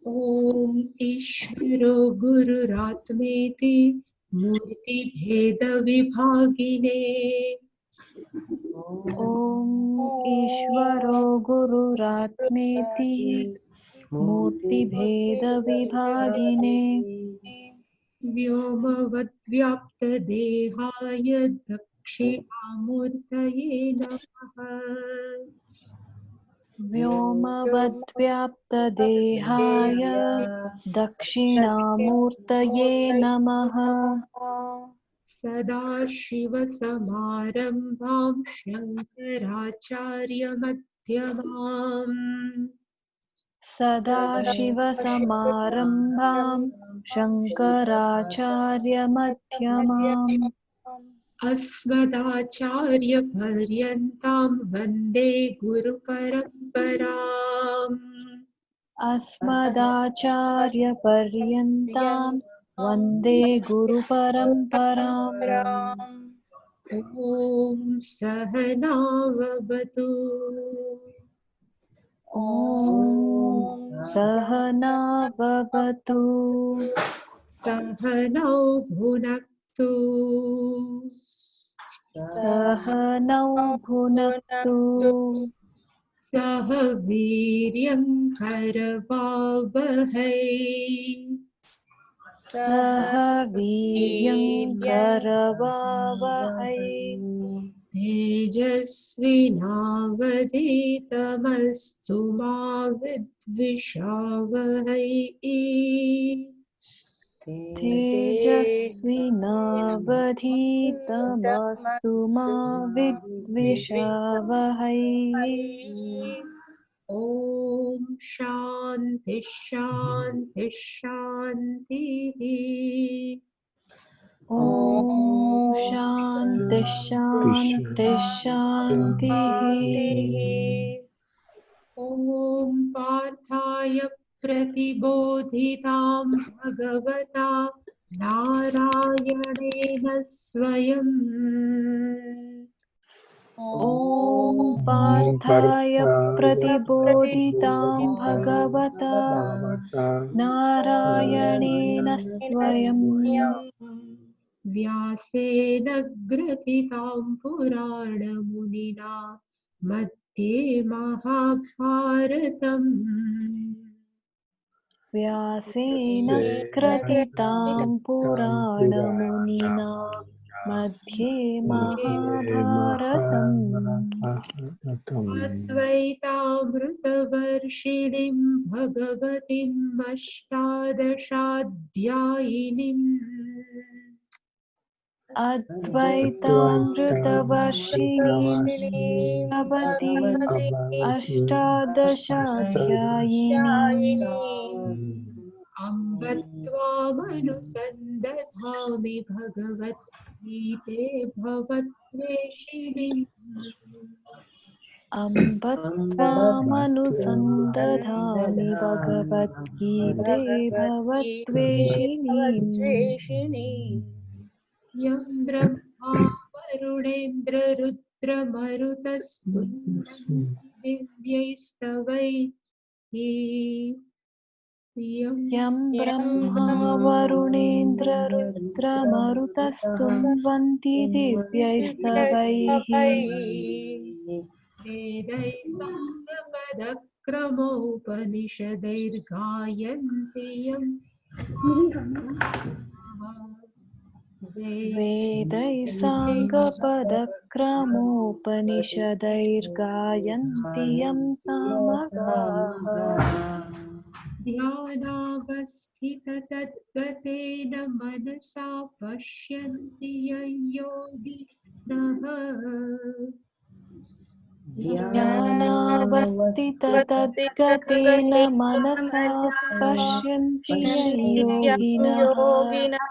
ॐ ईश्वरो गुरुरात्मेति मूर्तिभेदविभागिने ॐ ईश्वरो गुरुरात्मेति मूर्तिभेदविभागिने व्योमवद्व्याप्तदेहाय दक्षिणामूर्तये नमः। व्योमवद्व्याप्तदेहाय दक्षिणामूर्तये नमः। सदाशिवसमारम्भां शङ्कराचार्यमध्यमाम् सदाशिवसमारम्भां शङ्कराचार्यमध्यमाम् अस्मदाचार्यपर्यन्तां वन्दे गुरुपरम्पराम्। अस्मदाचार्यपर्यन्तां वन्दे गुरुपरम्पराम्। ॐ सहनाववतु ॐ सहनाववतु सहनौ भुनक्तु सहनौ भुनक्तु सह वीर्यं करवावहै सह वीर्यं करवावहै तेजस्विनावधीतमस्तु मा विद्विषावहै तेजस्विनावधीतमस्तु मा विद्विषावहै। ॐ शान्ति शान्ति शान्तिः। ॐ शान्ति शान्ति शान्तिः। ॐ पार्थाय प्रतिबोधितां भगवता नारायणेन स्वयं। ॐ पार्थाय प्रतिबोधितां भगवता नारायणेन स्वयं व्यासेन ग्रथितां पुराणमुनिना मध्ये महाभारतम्। व्यासेन ग्रथितां पुराणमुनिना मध्ये महाभारतम्। अद्वैतामृतवर्षिणीं भगवतीम् अष्टादशाध्यायिनीम् अद्वैतामृतवर्षिणीं भगवतीम् अष्टादशाध्यायिनीम् अम्ब त्वामनुसन्दधामि भगवद्गीते भवद्वेषिणीम् अम्ब त्वामनुसन्दधामि भगवद्गीते भवद्वेषिणीम् यं ब्रह्मा वरुणेन्द्ररुद्रमरुतस्तुन्वन्ति दिव्यैस्तवैः यं ब्रह्मा वरुणेन्द्ररुद्रमरुतस्तुन्वन्ति दिव्यैस्तवैः वेदैः साङ्गपदक्रमोपनिषदैर्गायन्ति यं वेदैः साङ्गपदक्रमोपनिषदैर्गायन्ति यं सामगाः ध्यानावस्थिततद्गतेन मनसा पश्यन्ति यं योगिनः ध्यानावस्थिततद्गतेन मनसा पश्यन्ति यं योगिनः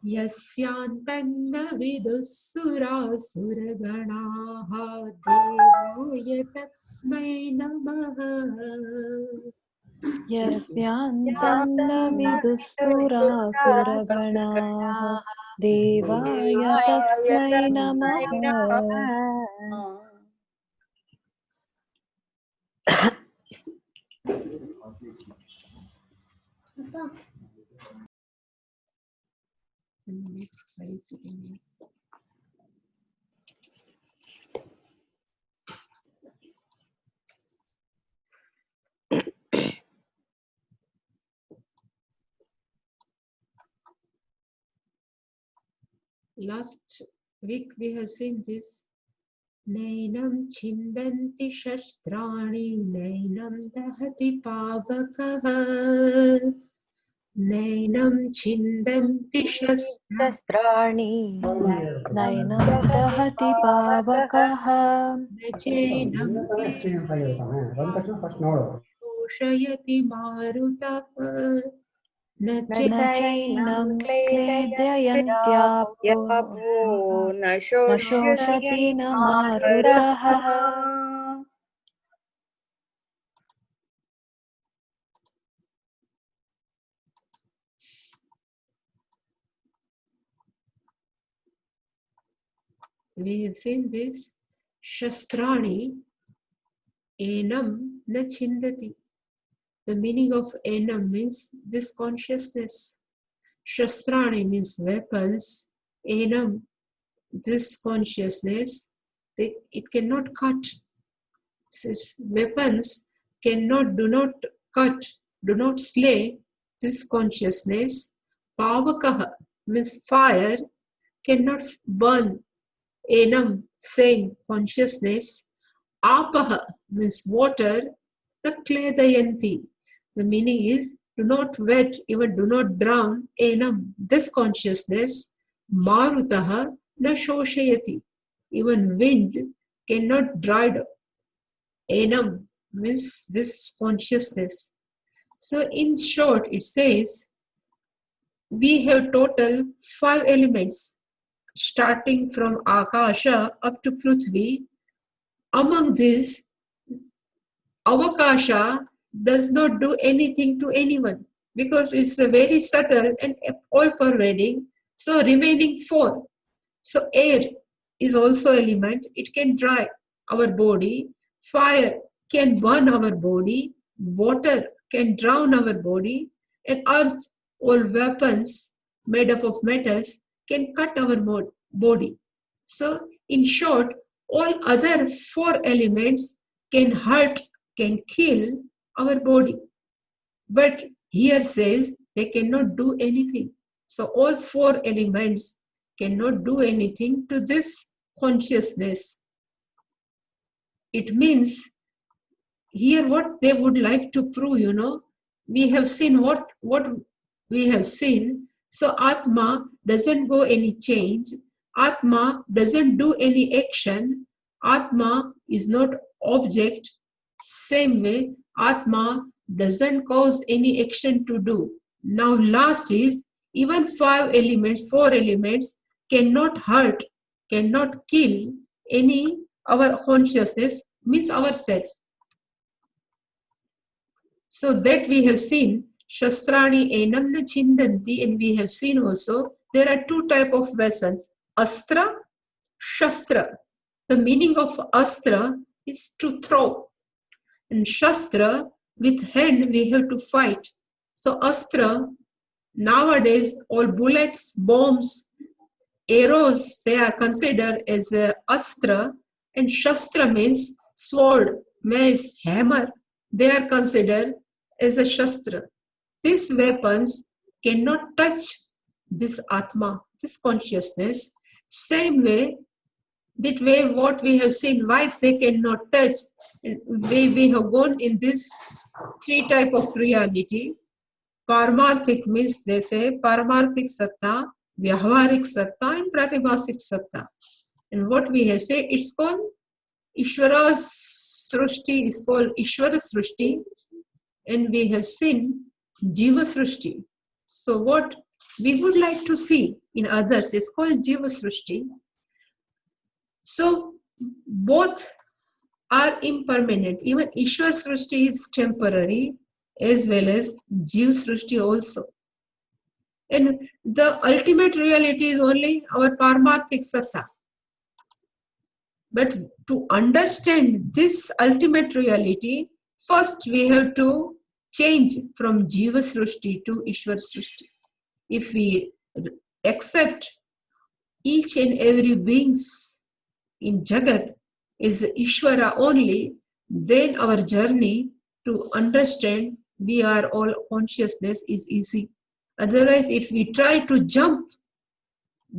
यस्यान्तन्न विदुः सुरासुरगणाः देवाय तस्मै नमः यस्यान्तन्न विदुः सुरासुरगणाः देवाय तस्मै नमः। Last week we have seen this. Nainam chindanti shastrani, nainam dahati pavakaha. Nainam chindanti shastrani, शस्त्राणि नैनं दहति पावकः nachainam shoshayati marutaha. न चैनं क्लेदयन्त्यापो न न शोषति न मारुतः We have seen this. Shastrani enam na chindati. The meaning of enam means this consciousness. Shastrani means weapons. Enam, this consciousness, it cannot cut. Says weapons cannot, do not cut, do not slay this consciousness. Pavakaha means fire, cannot burn. Enam, same consciousness. Apaha means water. Na kledayanti. The meaning is do not wet, even do not drown. Enam, this consciousness. Marutaha na shoshayati. Even wind cannot dry up. Enam means this consciousness. So in short, it says we have total 5 elements starting from Akasha up to Prithvi. Among these, Avakasha does not do anything to anyone because it's a very subtle and all-pervading. So remaining 4. So air is also element. It can dry our body. Fire can burn our body. Water can drown our body. And earth, all weapons made up of metals, can cut our body. So in short, all other 4 elements can hurt, can kill our body. But here says they cannot do anything. So all 4 elements cannot do anything to this consciousness. It means here what they would like to prove, we have seen what we have seen. So Atma doesn't go any change. Atma doesn't do any action. Atma is not object. Same way, Atma doesn't cause any action to do. Now last is even 4 elements cannot hurt, cannot kill any our consciousness, means ourself. So that we have seen, Shastrani enam na chindanti, and we have seen also there are 2 types of vessels, Astra, Shastra. The meaning of Astra is to throw, and Shastra, with hand we have to fight. So Astra, nowadays all bullets, bombs, arrows, they are considered as a Astra, and Shastra means sword, mace, hammer. They are considered as a Shastra. These weapons cannot touch this Atma, this consciousness. Same way, that way what we have seen, why they cannot touch. We have gone in this 3 type of reality. Paramarthik means, they say, Paramarthik Satta, Vyahvarik Satta, and Pratibhasik Satta. And what we have said, it's called Ishvara's Srushti, is called Ishvara Srushti, and we have seen Jiva Srushti. So what we would like to see in others is called Jiva Srushti. So both are impermanent. Even Ishwar Srushti is temporary as well as Jiva Srushti also. And the ultimate reality is only our Paramarthik Satta. But to understand this ultimate reality, first we have to change from Jiva Srushti to Ishwar Srushti. If we accept each and every beings in Jagat is Ishvara only, then our journey to understand we are all consciousness is easy. Otherwise, if we try to jump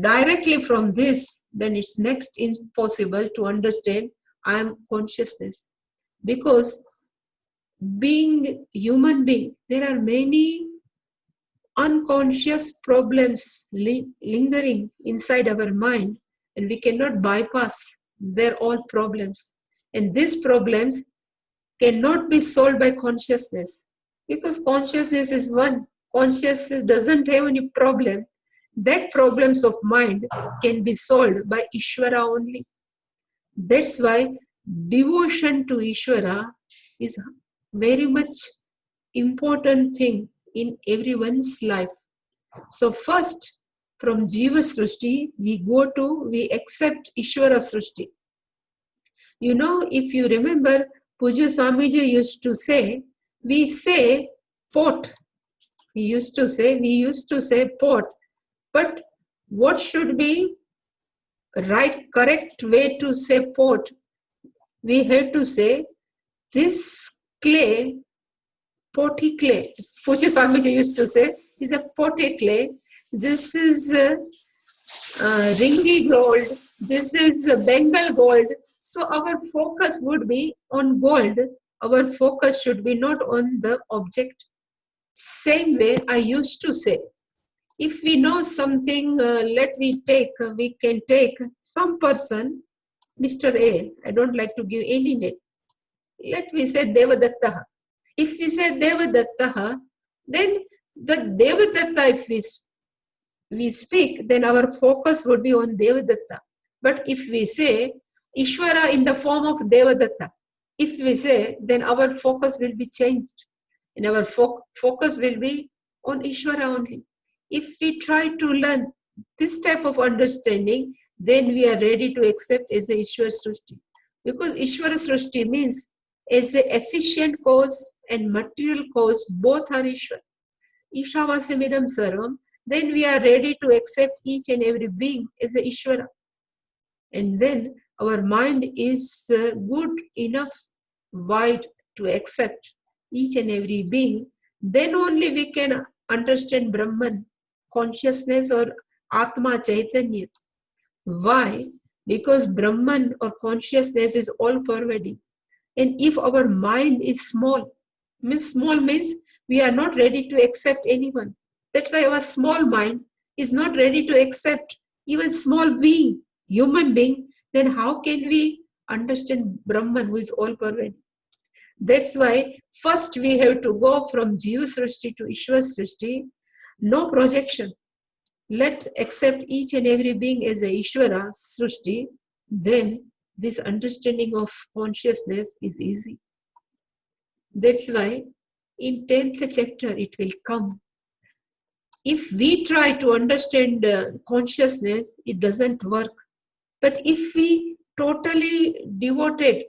directly from this, then it's next impossible to understand I am consciousness. Because being human being, there are many unconscious problems lingering inside our mind, and we cannot bypass. They're all problems. And these problems cannot be solved by consciousness, because consciousness is one. Consciousness doesn't have any problem. That problems of mind can be solved by Ishvara only. That's why devotion to Ishvara is very much important thing in everyone's life. So first, from Jiva Srushti, we accept Ishvara Srushti. You know, if you remember, Pujya Swamiji used to say, we say pot. We used to say pot. But what should be right, correct way to say pot? We have to say this clay, potty clay. Pujya Swamiji used to say, is a potty clay. This is ringy gold. This is Bengal gold. So our focus would be on gold. Our focus should be not on the object. Same way I used to say, if we know something, we can take some person, Mr. A. I don't like to give any name. Let me say Devadatta. If we say Devadatta, then the Devadatta, if we speak, then our focus would be on Devadatta. But if we say Ishvara in the form of Devadatta, if we say, then our focus will be changed. And our focus will be on Ishvara only. If we try to learn this type of understanding, then we are ready to accept as a Ishvara Srushti. Because Ishvara Srushti means as the efficient cause and material cause, both are Ishvara. Ishavasamidam Sarvam, then we are ready to accept each and every being as a Ishvara. And then our mind is good enough wide to accept each and every being. Then only we can understand Brahman, consciousness, or Atma Chaitanya. Why? Because Brahman or consciousness is all pervading. And if our mind is small means we are not ready to accept anyone. That's why our small mind is not ready to accept even small being, human being. Then how can we understand Brahman who is all pervading? That's why first we have to go from Jiva Srushti to Ishvara Srushti. No projection. Let accept each and every being as a Ishvara Srushti. Then this understanding of consciousness is easy. That's why in 10th chapter it will come. If we try to understand consciousness, it doesn't work. But if we totally devoted,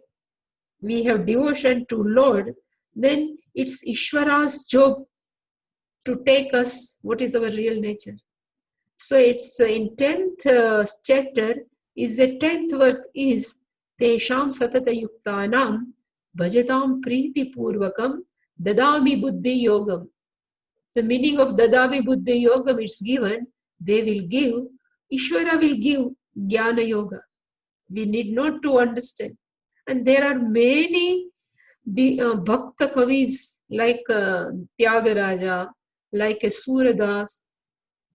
we have devotion to Lord, then it's Ishvara's job to take us what is our real nature. So it's in 10th chapter, is the 10th verse is Tesham Satata Yuktanam Bhajatam Priti Purvakam Dadami Buddhi Yogam. The meaning of Dadami Buddhi Yogam is given, they will give, Ishvara will give Jnana Yoga. We need not to understand. And there are many Bhakta Kavis like Tyagaraja, like Suradas.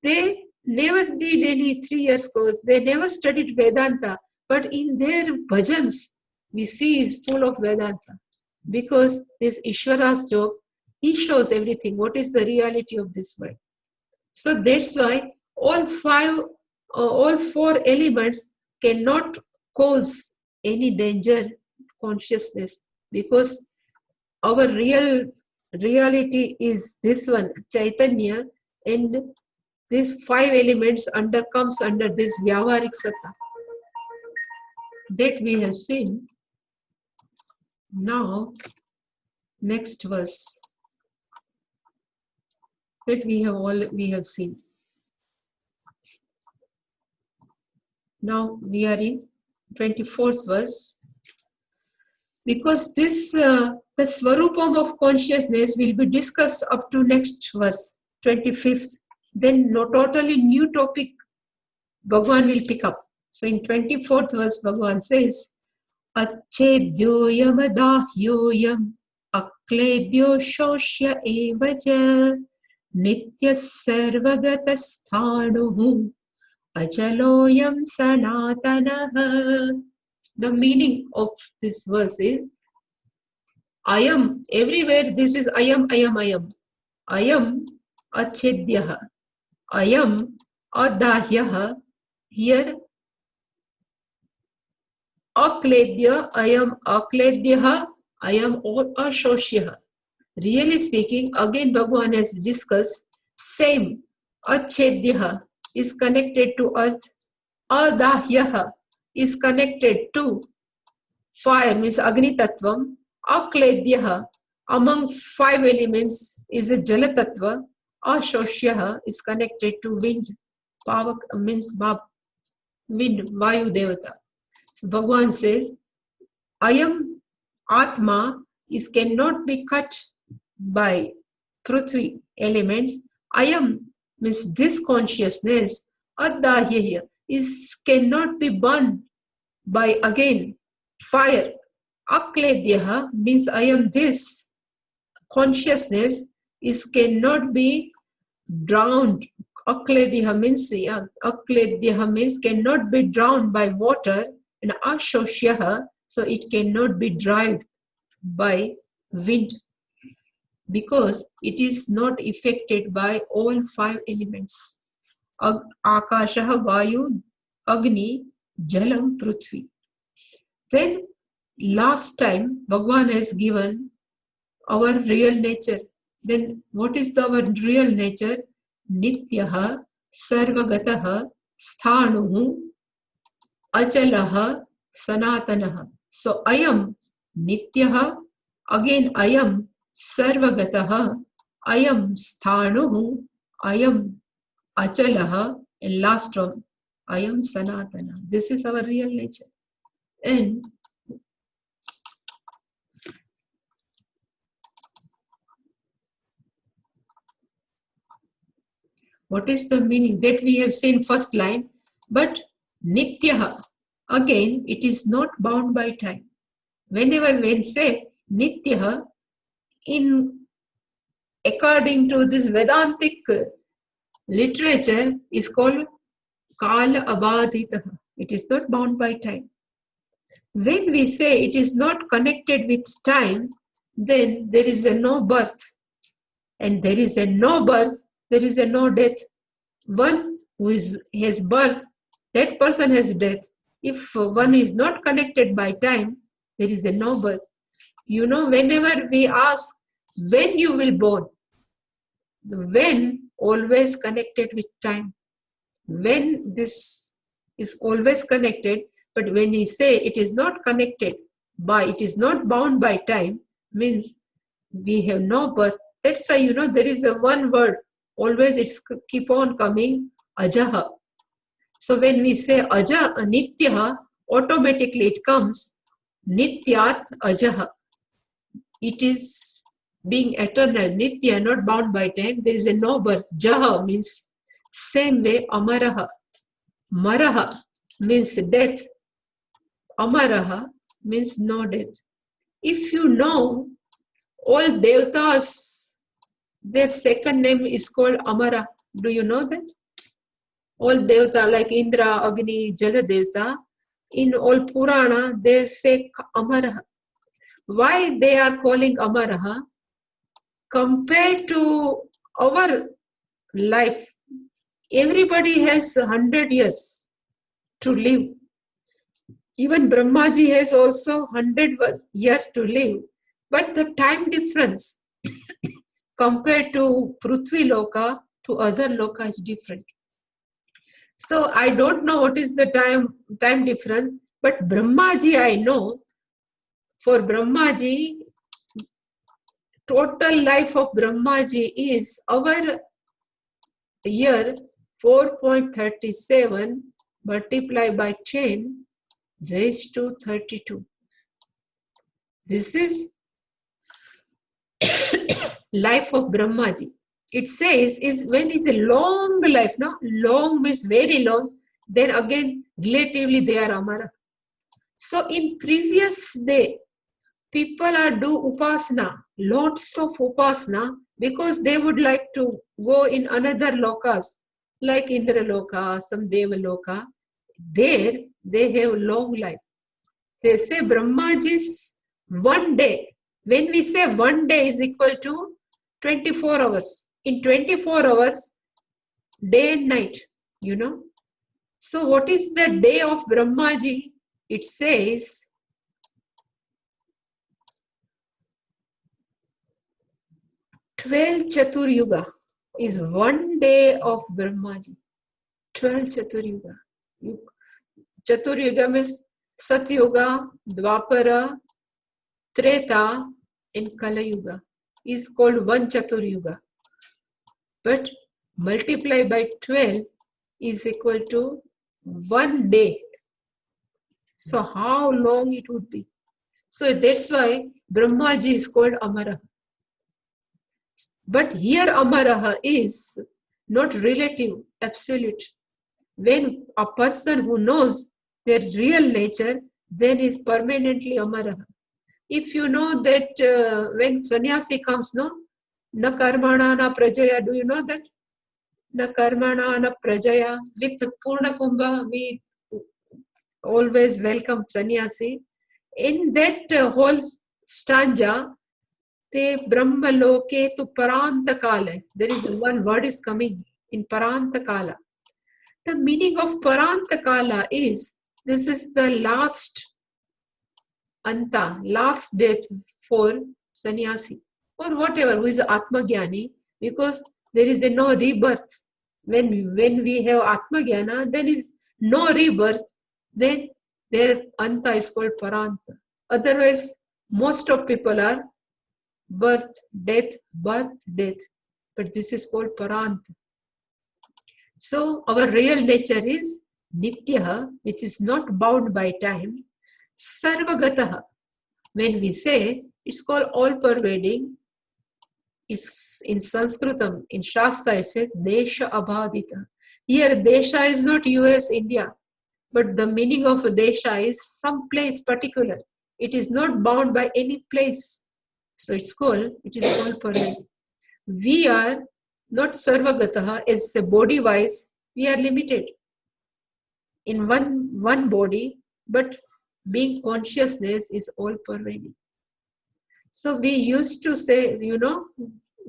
They never did any 3 years course. They never studied Vedanta. But in their bhajans, we see is full of Vedanta. Because this Ishvara's job, he shows everything. What is the reality of this world? So that's why all 4 elements cannot cause any danger consciousness, because our reality is this one, Chaitanya, and these 5 elements comes under this Vyavaharik Satta that we have seen. Now, next verse. That we have seen. Now we are in 24th verse. Because this the Swarupam of consciousness will be discussed up to next verse, 25th. Then no totally new topic Bhagavan will pick up. So in 24th verse, Bhagavan says, Achedyoyam adahyoyam akledyo shoshya evaja nitya sarvagatasthānuhu achaloyam sanatanaha. The meaning of this verse is, Ayam, everywhere this is Ayam, Ayam, Ayam. Ayam achedyaha. Ayam adahyaha. Here akledya, Ayam akledyaha, Ayam or ashoshyaha. Really speaking, again Bhagavan has discussed, same achedyaha is connected to earth, adahyaha is connected to fire, means Agni Tattvam, akledyaha among 5 elements is a Jala Tattva, ashoshyaha is connected to wind, Pavak means wind, Vayu Devata. So Bhagavan says, Ayam Atma is cannot be cut by Prithvi elements. Ayam means this consciousness, Adahya is cannot be burned by again fire. Akledyaha means Ayam this consciousness is cannot be drowned. Akledyaha means cannot be drowned by water, and ashoshyaha, so it cannot be dried by wind, because it is not affected by all 5 elements. Akashaha, Vayu, Agni, Jalam, Prithvi. Then last time Bhagavan has given our real nature. Then what is our real nature? Nityaha, Sarvagataha, Sthanuhu, Achalaha, Sanatanaha. So Ayam Nityaha, again Ayam Sarvagataha, Ayam Sthanuhu, Ayam Achalaha, and last one Ayam Sanatana. This is our real nature. And what is the meaning? That we have seen first line, but Nityaha, again it is not bound by time. Whenever we say Nityaha, according to this Vedantic literature, is called Kala Abaditaha. It is not bound by time. When we say it is not connected with time, then there is a no birth. And there is a no birth, there is a no death. One who has birth, that person has death. If one is not connected by time, there is a no birth. You know, whenever we ask, when you will born, the when always connected with time. When this is always connected, but when we say it is not connected by, it is not bound by time, means we have no birth. That's why, you know, there is a one word, always it's keep on coming, ajaha. So when we say aja, nityaha, automatically it comes nityat ajaha. It is being eternal, nitya, not bound by time. There is a no birth. Jaha means same way, amaraha. Maraha means death. Amaraha means no death. If you know, all devatas, their second name is called Amara. Do you know that? All devata like Indra, Agni, Jala Devata, in all Purana, they say Amaraha. Why they are calling Amaraha? Compared to our life, everybody has 100 years to live. Even Brahmaji has also 100 years to live. But the time difference compared to Prithvi Loka to other Loka is different. So I don't know what is the time difference, but Brahmaji I know, for Brahmaji, total life of Brahmaji is our Here 4.37 multiplied by 10 raised to 32. This is life of Brahmaji. It says is when is a long life, no? Long means very long, then again relatively they are Amara. So in previous day, people are do upasana, lots of upasana, because they would like to go in another lokas, like Indra Loka, some Deva Loka. There they have long life. They say Brahmaji's one day. When we say one day is equal to 24 hours. In 24 hours, day and night, you know. So what is the day of Brahmaji? It says 12 Chaturyuga is one day of Brahmaji. 12 Chaturyuga. Chaturyuga means Satyuga, Dwapara, Treta, and Kala Yuga is called one Chaturyuga. But multiply by 12 is equal to 1 day. So how long it would be? So that's why Brahmaji is called Amaraha. But here Amaraha is not relative, absolute. When a person who knows their real nature, then is permanently Amaraha. If you know that when sannyasi comes, no, na karmana na prajaya, do you know that? Na karmana na prajaya. With Purna Kumbha, we always welcome sannyasi. In that whole stanza, te brahma loke tu paranta kala. There is one word is coming in paranta kala. The meaning of paranta kala is this is the last anta, last death for sannyasi or whatever who is Atmagyani, because there is a no rebirth. When we have Atmagyana, there is no rebirth, then their anta is called paranta. Otherwise, most of people are birth, death, birth, death. But this is called paranta. So our real nature is nityaha, which is not bound by time. Sarvagataha. When we say, it's called all-pervading. It's in Sanskritam, in Shastra, it says Desha Abhadita. Here, Desha is not US, India, but the meaning of Desha is some place particular. It is not bound by any place. So it is all-pervading. We are not Sarvagataha, as a body-wise, we are limited in one body, but being consciousness is all-pervading. So we used to say,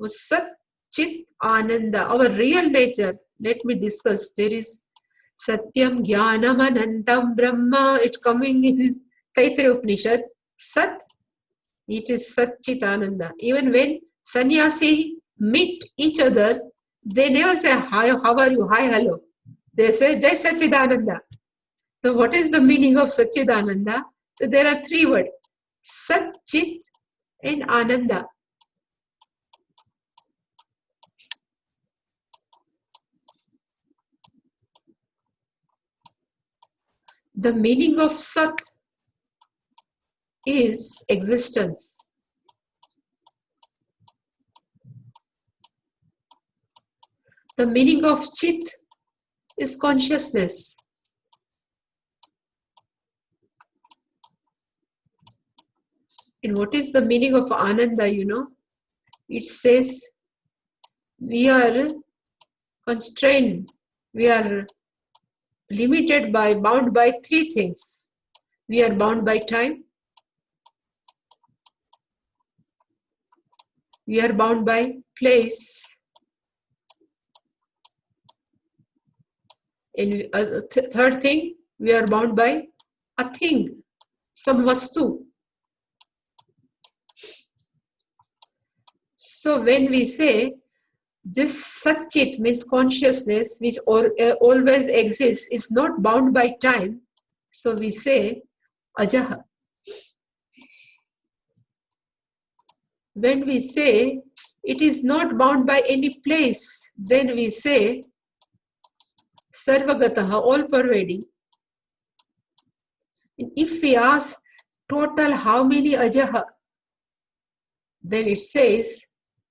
Sat Chit Ananda, our real nature. Let me discuss. There is Satyam Jnanam Anantam Brahma. It's coming in Taittiriya Upanishad. Sat, it is Sat Chit Ananda. Even when sannyasi meet each other, they never say, hi, how are you? Hi, hello. They say, Jai Sachidananda. So what is the meaning of Sachidananda? So there are three words. Sat, Chit, and Ananda. The meaning of Sat is existence. The meaning of Chit is consciousness. And what is the meaning of Ananda, It says we are constrained, we are limited bound by three things. We are bound by time, we are bound by place, and third thing, we are bound by a thing, some vastu. So when we say this Satchit means consciousness, which always exists, is not bound by time. So we say Ajaha. When we say it is not bound by any place, then we say Sarvagataha, all pervading. And if we ask total how many Ajaha, then it says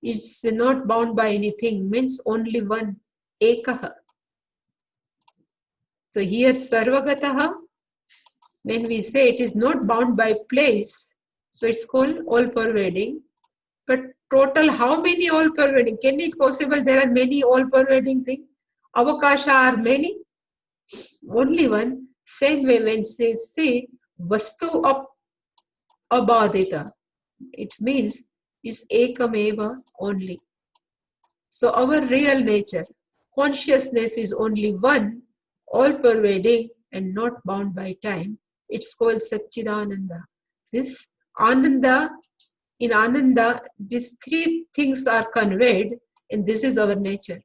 it's not bound by anything, means only one, Ekaha. So here Sarvagataha, when we say it is not bound by place, so it's called all pervading. But total how many all pervading? Can it possible there are many all pervading things? Avakasha are many? Only one. Same way when they say Vastu Abadita, it means it's Ekameva only. So our real nature, consciousness is only one, all pervading and not bound by time. It's called Satchidananda. This Ananda, in Ananda, these three things are conveyed, and this is our nature.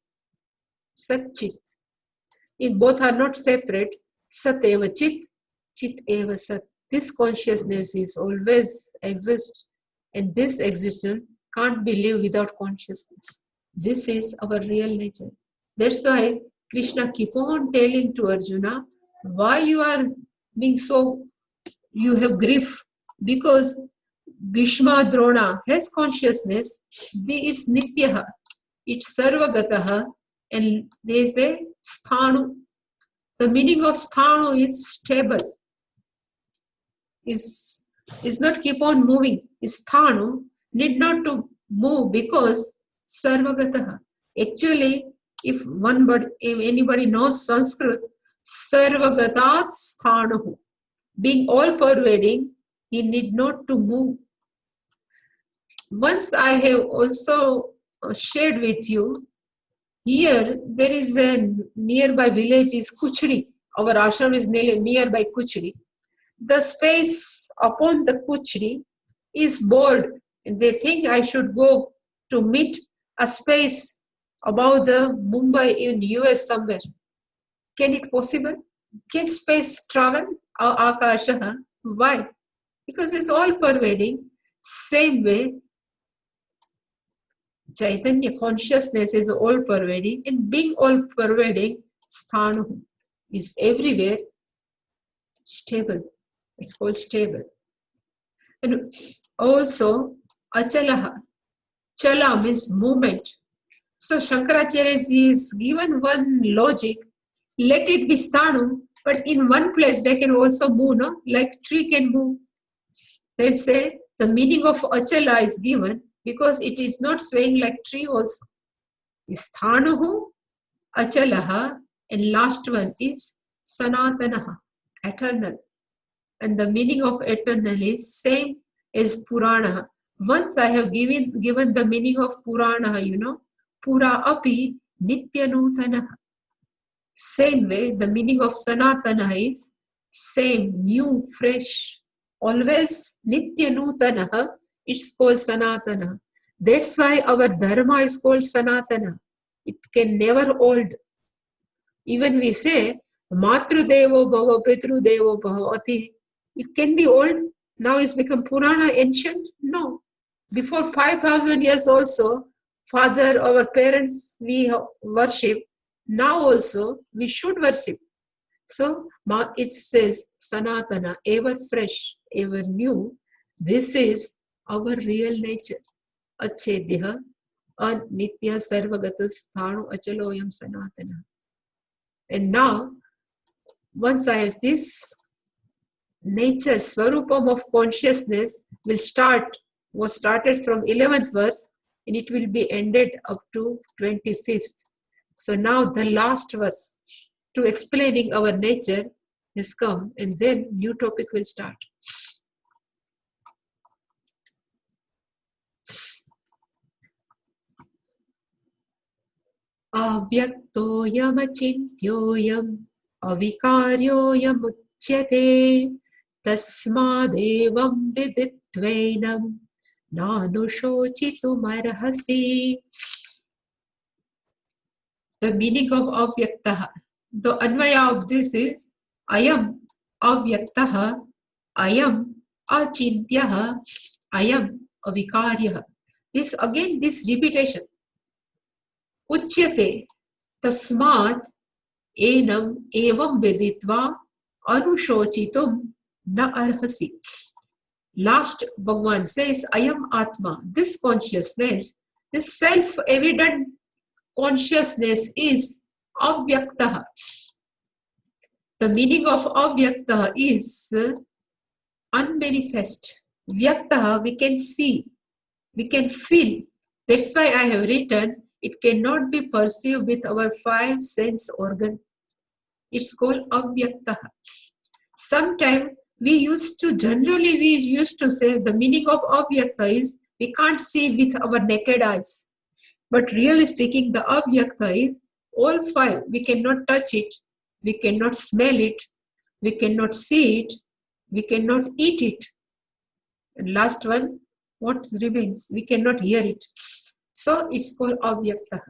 Satchit. In both are not separate. Sat eva chit, chit eva sat. This consciousness is always exists, and this existence can't be lived without consciousness. This is our real nature. That's why Krishna keep on telling to Arjuna, why you are being so, you have grief, because Bhishma Drona has consciousness, they is Nityaha, it's Sarvagataha, and there is the Sthanu. The meaning of Sthanu is stable, is not keep on moving. Sthanu need not to move because Sarvagataha. Actually, if anybody knows Sanskrit, Sarvagatat Sthanahu, being all pervading, he need not to move. Once I have also shared with you, here there is a nearby village is Kuchri. Our ashram is nearby Kuchri. The space upon the Kuchri is bored, and they think I should go to meet a space above the Mumbai in US somewhere. Can it possible? Can space travel? Akasha? Why? Because it's all pervading. Same way, Chaitanya consciousness is all pervading, and being all pervading, Sthanu is everywhere, stable. It's called stable. And also, Achalaha. Chala means movement. So Shankaracharya is given one logic, let it be Sthanu, but in one place they can also move, no? Like tree can move. Let's say the meaning of Achala is given because it is not swaying like tree also. Sthanuhu, Achalaha, and last one is Sanatanaha, eternal. And the meaning of eternal is same as Purana. Once I have given the meaning of Purana, Pura api nityanutanaha. Same way, the meaning of Sanatana is same, new, fresh. Always nityanutanaha, it's called Sanatana. That's why our dharma is called Sanatana. It can never old. Even we say, Matru Devo Bhava, Pitru Devo Bhavati. It can be old. Now it's become Purana, ancient? No. Before 5,000 years also, Father, our parents, we worship. Now also, we should worship. So, it says, Sanatana, ever fresh, ever new. This is our real nature. Achedya, Anitya Sarvagata Sthanu Achaloyam Sanatana. And now, once I have this nature, Swarupam of consciousness was started from 11th verse, and it will be ended up to 25th. So now the last verse to explaining our nature has come, and then new topic will start. Avyaktoyam achintyoyam avikaryoyam uchyate tasmadevam viditvenam nanushochitum arhasi. The meaning of avyaktaha. The anvaya of this is ayam avyaktaha, ayam achintyaha, ayam avikaryaha. This again, this repetition. Uchyate tasmat enam evam veditva anushochitum na arhasi. Last, Bhagavan says, I am Atma. This consciousness, this self-evident consciousness is avyaktaha. The meaning of avyaktaha is unmanifest. Vyaktaha, we can see, we can feel. That's why I have written, it cannot be perceived with our five sense organs. It's called avyaktaha. Sometimes we used to say the meaning of avyakta is we can't see with our naked eyes. But really speaking, the avyakta is all five. We cannot touch it, we cannot smell it, we cannot see it, we cannot eat it. And last one, what remains? We cannot hear it. So it's called avyakta.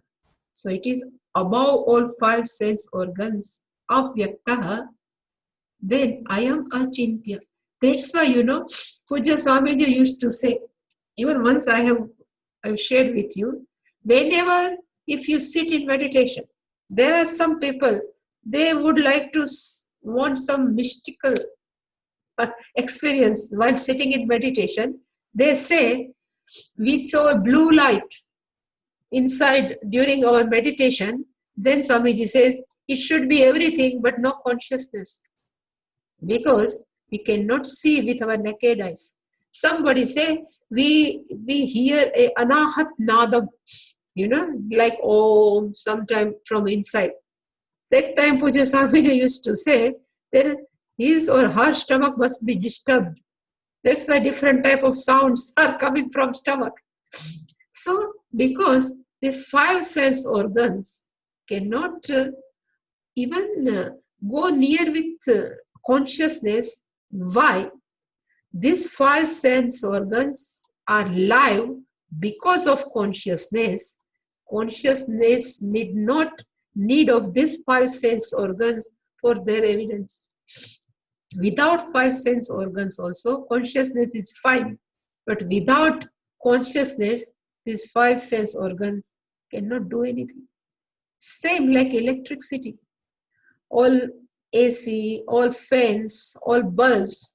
So it is above all five sense organs, avyakta. Then I am achintya. That's why, Pujya Swamiji used to say, even once I've shared with you, whenever if you sit in meditation, there are some people, they would like to want some mystical experience while sitting in meditation. They say, we saw a blue light inside during our meditation. Then Swamiji says, it should be everything but no consciousness. Because we cannot see with our naked eyes. Somebody say, we hear a anahat nadam, like om, sometime from inside. That time Pujya Swamiji used to say, then his or her stomach must be disturbed. That's why different type of sounds are coming from stomach. So, because these five sense organs cannot even go near with consciousness. Why? These five sense organs are live because of consciousness. Consciousness need of these five sense organs for their evidence. Without five sense organs also, consciousness is fine. But without consciousness, these five sense organs cannot do anything. Same like electricity. All AC, all fans, all bulbs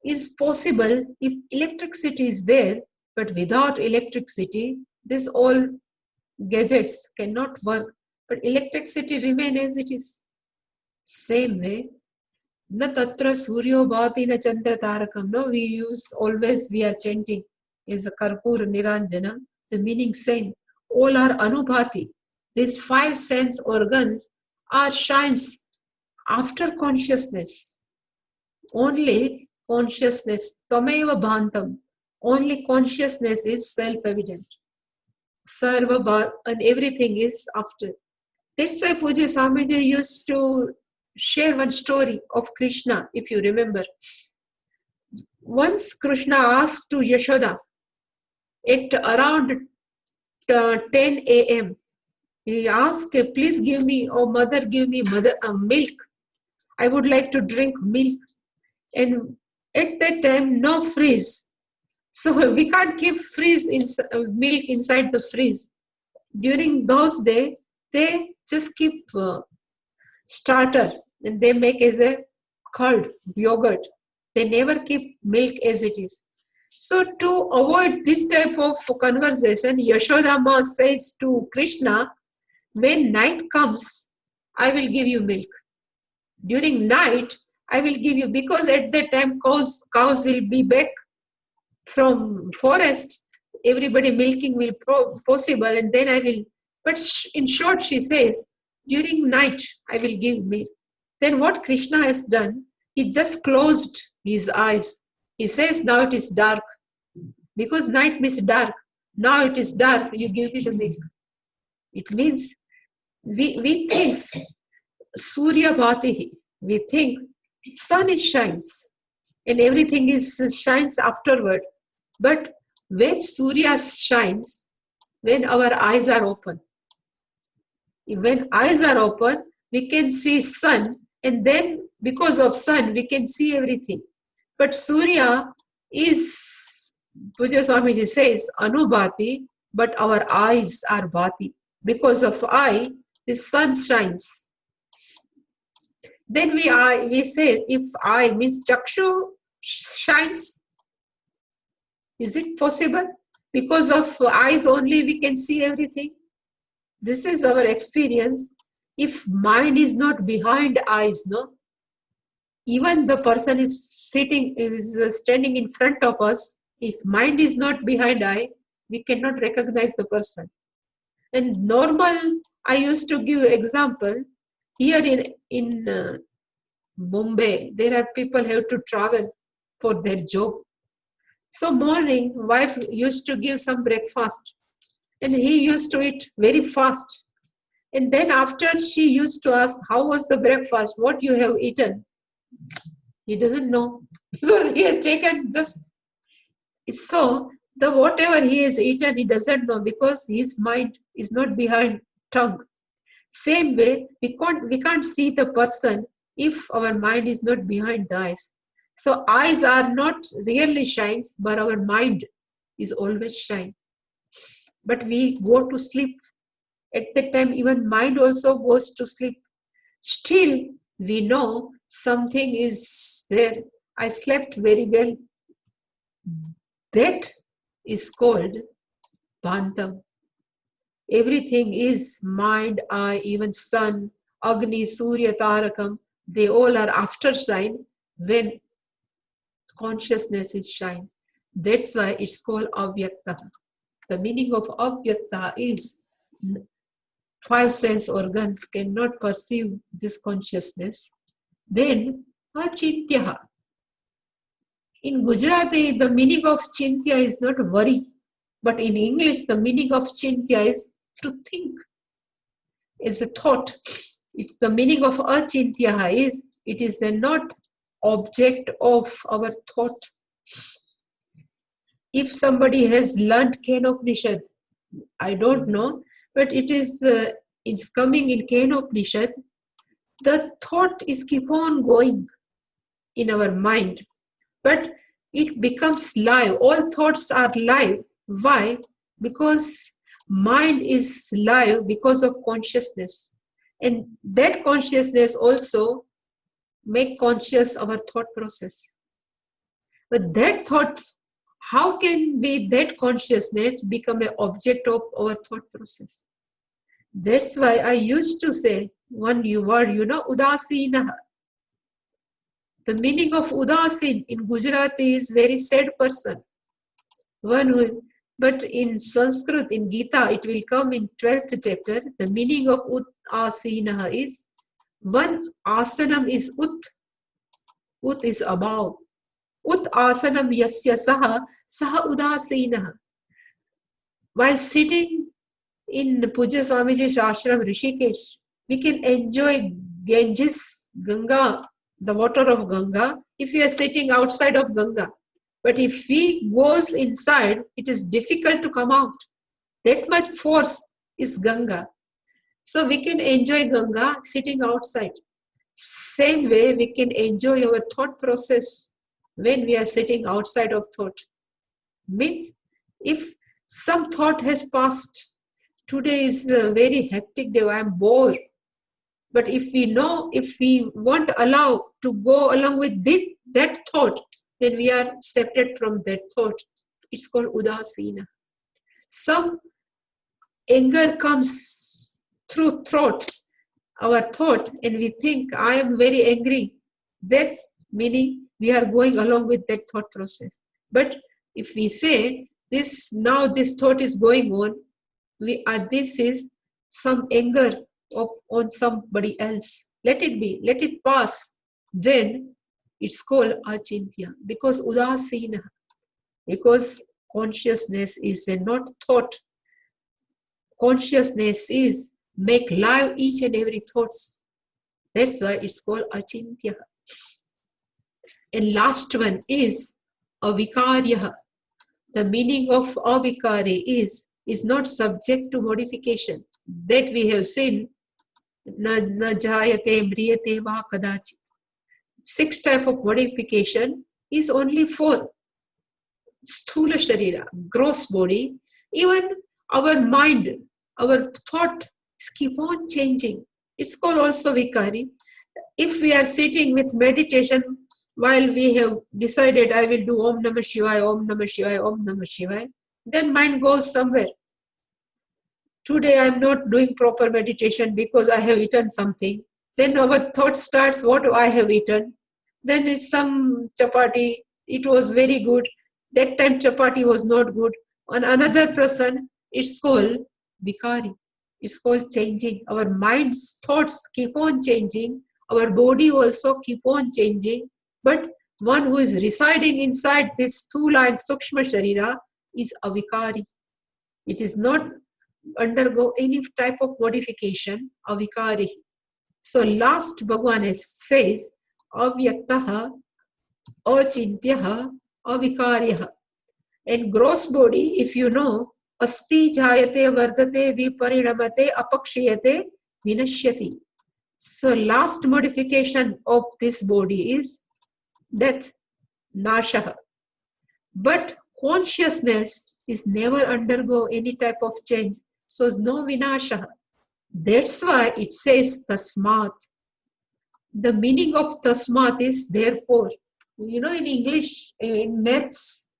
is possible if electricity is there, but without electricity, these all gadgets cannot work. But electricity remains as it is. Same way, na tatra suryo bhati na chandra tarakam. No, we are chanting is a karpura niranjana. The meaning same. All are anubhati. These five sense organs are shines after consciousness. Only consciousness, tameva bhantam. Only consciousness is self-evident. Sarva and everything is after. That's why Pujya Swamiji used to share one story of Krishna, if you remember. Once Krishna asked to Yashoda at around 10 a.m. He asked, please give me, oh mother, give me milk. I would like to drink milk. And at that time, no freeze. So we can't keep milk inside the freeze. During those days, they just keep starter and they make as a curd, yogurt. They never keep milk as it is. So to avoid this type of conversation, Yashodama says to Krishna, when night comes, I will give you milk. During night, I will give you, because at that time cows will be back from forest. Everybody milking will possible, and then I will. But in short, she says, during night I will give milk. Then what Krishna has done, he just closed his eyes. He says, now it is dark. Because night means dark. Now it is dark, you give me the milk. It means we think Surya Bhatihi. We think sun shines and everything shines afterward. But when Surya shines, when our eyes are open. When eyes are open, we can see sun, and then because of sun, we can see everything. But Surya is Puja Swamiji says, Anubhati, but our eyes are bhati. Because of eye, the sun shines. Then we say, if eye means chakshu shines, is it possible? Because of eyes only we can see everything. This is our experience. If mind is not behind eyes, no, even the person is standing in front of us. If mind is not behind eye, we cannot recognize the person. And normal, I used to give example here in Mumbai. There are people have to travel for their job. So morning, wife used to give some breakfast, and he used to eat very fast. And then after she used to ask, how was the breakfast? What you have eaten? He doesn't know because he has taken just so the whatever he has eaten, he doesn't know because his mind is not behind tongue. Same way, we can't see the person if our mind is not behind the eyes. So eyes are not really shines, but our mind is always shine. But we go to sleep. At that time, even mind also goes to sleep. Still, we know something is there. I slept very well. That is called Bantam. Everything is mind, eye, even sun, Agni, Surya, Tarakam. They all are after shine when consciousness is shine. That's why it's called Avyakta. The meaning of Avyakta is five sense organs cannot perceive this consciousness. Then Achintya. In Gujarati, the meaning of Chintya is not worry, but in English, the meaning of Chintya is to think. It's a thought. It's the meaning of Achintya is it is a not object of our thought. If somebody has learned Kenopanishad, I don't know, but it's coming in Kenopanishad. The thought is keep on going in our mind, but it becomes live. All thoughts are live. Why? Because mind is live because of consciousness, and that consciousness also make conscious our thought process. But that thought, how can be that consciousness become an object of our thought process? That's why I used to say one word, Udasinaha. The meaning of Udasin in Gujarati is very sad person. But in Sanskrit, in Gita, it will come in 12th chapter. The meaning of Udasinaha is one asanam is Ut. Ut is above. Ut asanam yasya saha udasinaha. While sitting in Puja Swamiji's ashram Rishikesh, we can enjoy Ganges, Ganga, the water of Ganga, if we are sitting outside of Ganga. But if we goes inside, it is difficult to come out. That much force is Ganga. So we can enjoy Ganga sitting outside. Same way we can enjoy our thought process when we are sitting outside of thought. Means if some thought has passed, today is a very hectic day, I am bored. But if we won't allow to go along with that thought, then we are separate from that thought. It's called Udasina. Some anger comes through our thought, and we think, I am very angry. That's meaning we are going along with that thought process. But if we say, this thought is going on, this is some anger on somebody else. Let it be, let it pass. Then it's called Achintya, because Udasina, because consciousness is not thought. Consciousness is make live each and every thoughts. That's why it's called Achintya. And last one is Avikarya. The meaning of Avikari is not subject to modification. That we have seen. Na jayate mriyate va kadachit. 6 type of modification is only 4. sthula sharira, gross body, even our mind, our thought keep on changing. It's called also vikari. If we are sitting with meditation while we have decided I will do Om Namah Shivaya, Om Namah Shivaya, Om Namah Shivaya, then mind goes somewhere. Today I am not doing proper meditation because I have eaten something. Then our thought starts, what I have eaten. Then it's some chapati, it was very good. That time chapati was not good. On another person, it's called vikari. It's called changing. Our mind's thoughts keep on changing. Our body also keep on changing. But one who is residing inside this sthula and sukshma sharira is a vikari. It is not undergo any type of modification, avikari. So last Bhagavan says, avyaktaha, achintyaha, avikaryaha. And gross body, if you know, asti jayate vardate viparinamate apakshiyate vinashyati. So last modification of this body is death, nashaha. But consciousness is never undergo any type of change. So no vinasha. That's why it says tasmat. The meaning of tasmat is therefore. You know, in English, in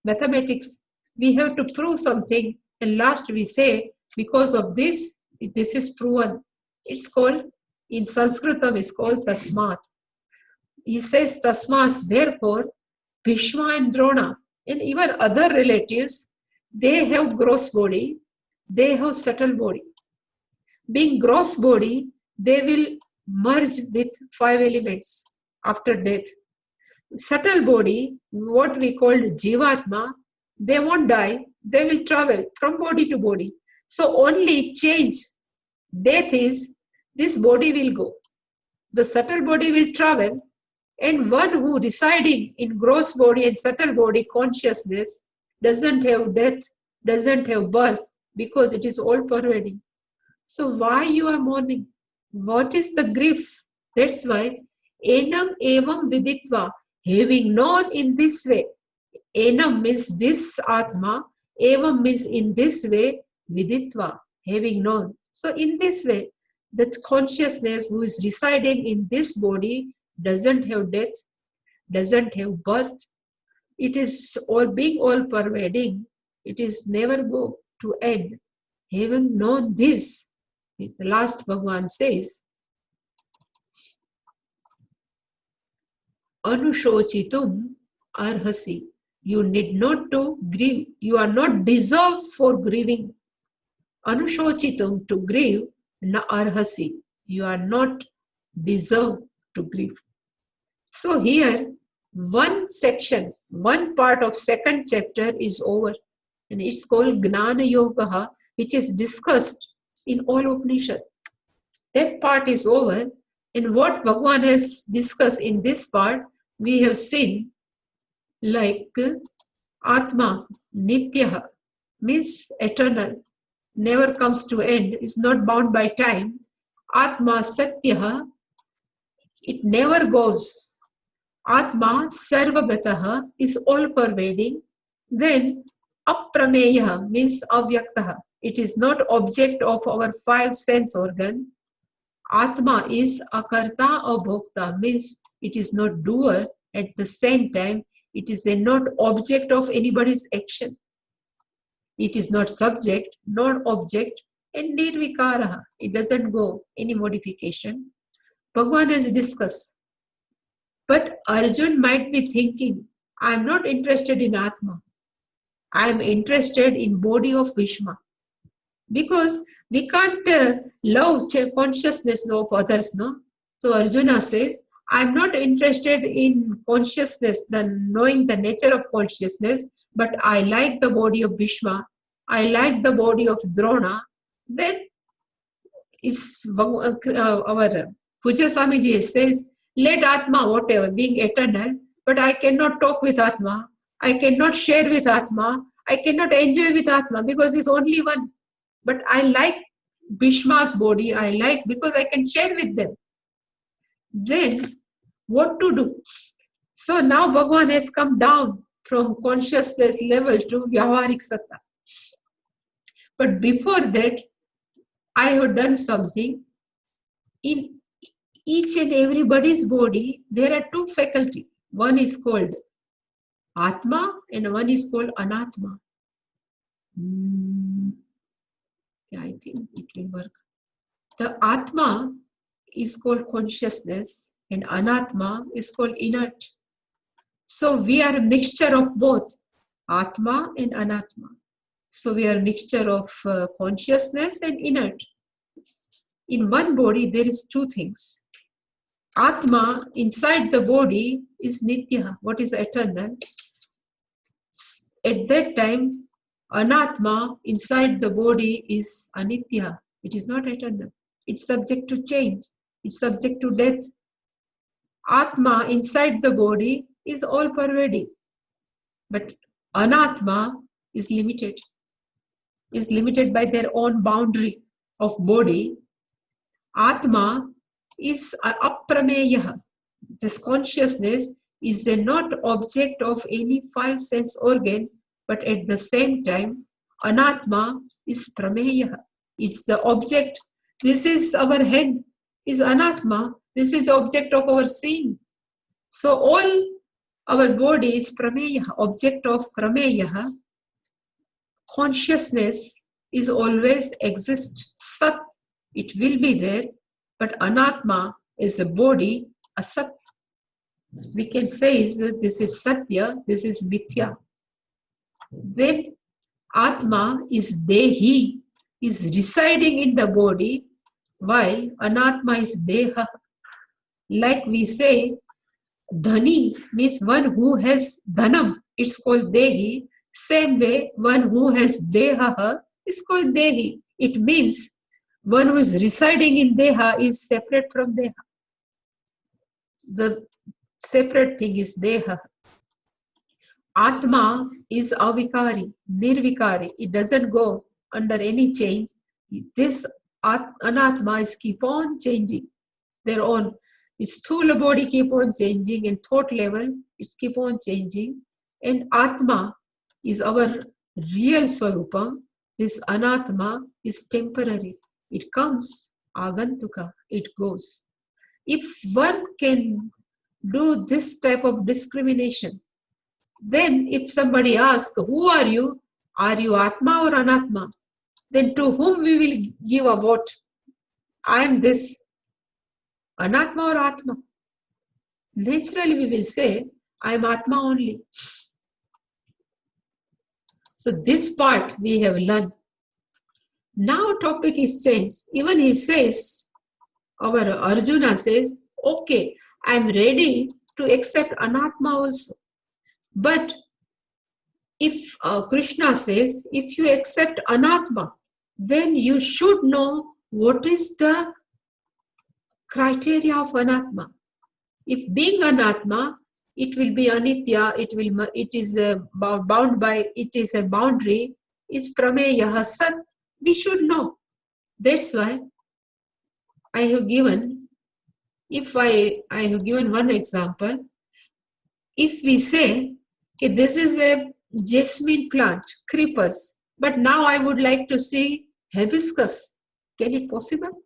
mathematics, we have to prove something, and last we say, because of this, this is proven. It's called, in Sanskritam, it's called tasmat. He says tasmas, therefore, Bhishma and Drona, and even other relatives, they have gross body, they have subtle body. Being gross body, they will merge with 5 elements after death. Subtle body, what we call Jivatma, they won't die, they will travel from body to body. So only change, death is, this body will go. The subtle body will travel, and one who residing in gross body and subtle body consciousness doesn't have death, doesn't have birth, because it is all pervading. So why you are mourning? What is the grief? That's why enam evam viditva, having known in this way. Enam means this atma, evam means in this way, viditva, having known. So in this way, that consciousness who is residing in this body doesn't have death, doesn't have birth. It is all being all pervading. It is never go to end. Having known this, the last Bhagavan says, Anushochitum arhasi. You need not to grieve. You are not deserved for grieving. Anushochitum, to grieve, na arhasi. You are not deserved to grieve. So here, one section, one part of second chapter is over. And it's called Gnana Yoga, which is discussed in all Upanishad. That part is over. And what Bhagavan has discussed in this part, we have seen, like Atma, Nityaha, means eternal, never comes to end, is not bound by time. Atma, Satyaha, it never goes. Atma, Sarvagataha, is all pervading. Then Aprameyaha means Avyaktaha. It is not object of our 5 sense organ. Atma is Akarta or Bhokta, means it is not doer. At the same time, it is not object of anybody's action. It is not subject, not object, and nirvikaraha. It doesn't go any modification. Bhagavan has discussed. But Arjun might be thinking, I am not interested in Atma. I am interested in body of Bhishma. Because we can't love consciousness of others, no? So Arjuna says, I am not interested in consciousness, knowing the nature of consciousness, but I like the body of Bhishma. I like the body of Drona. Then is our Puja Swamiji says, let Atma, whatever, being eternal, but I cannot talk with Atma. I cannot share with Atma. I cannot enjoy with Atma because it's only one. But I like Bhishma's body. I like because I can share with them. Then what to do? So now Bhagavan has come down from consciousness level to Vyavaharik Satta. But before that, I have done something. In each and everybody's body, there are two faculties. One is called Atma and one is called Anatma. Yeah, I think it will work. The Atma is called consciousness and Anatma is called inert. So we are a mixture of both Atma and Anatma. So we are a mixture of consciousness and inert. In one body, there is two things. Atma inside the body is Nitya, what is eternal. At that time, Anatma inside the body is Anitya. It is not eternal. It's subject to change. It's subject to death. Atma inside the body is all pervading. But Anatma is limited by their own boundary of body. Atma is aprameya. This consciousness is not object of any five sense organ, but at the same time, Anatma is prameya. It's the object. This is our head, is Anatma. This is the object of our seeing. So all our body is prameya, object of prameya. Consciousness is always exist. Sat, it will be there, but Anatma is a body, asat. We can say that this is Satya, this is Mithya. Then Atma is Dehi, is residing in the body, while Anatma is Deha. Like we say, Dhani means one who has Dhanam, it's called Dehi. Same way, one who has Deha is called Dehi. It means one who is residing in Deha is separate from Deha. The separate thing is Deha. Atma is avikari, nirvikari. It doesn't go under any change. This Anatma is keep on changing. Their own. Its sthula body keep on changing, and thought level, it's keep on changing. And Atma is our real Swarupa. This Anatma is temporary. It comes, agantuka, it goes. If one can do this type of discrimination, then if somebody asks, who are you? Are you Atma or Anatma? Then to whom we will give a vote? I am this. Anatma or Atma? Naturally we will say, I am Atma only. So this part we have learned. Now topic is changed. Even he says, our Arjuna says, okay, I am ready to accept Anatma also. But if Krishna says, if you accept Anatma, then you should know what is the criteria of Anatma. If being Anatma, it will be Anitya, it is bound by, it is a boundary, is Prameya Sat, we should know. That's why I have given, I have given one example. If we say, okay, this is a jasmine plant, creepers, but now I would like to see hibiscus. Can it possible?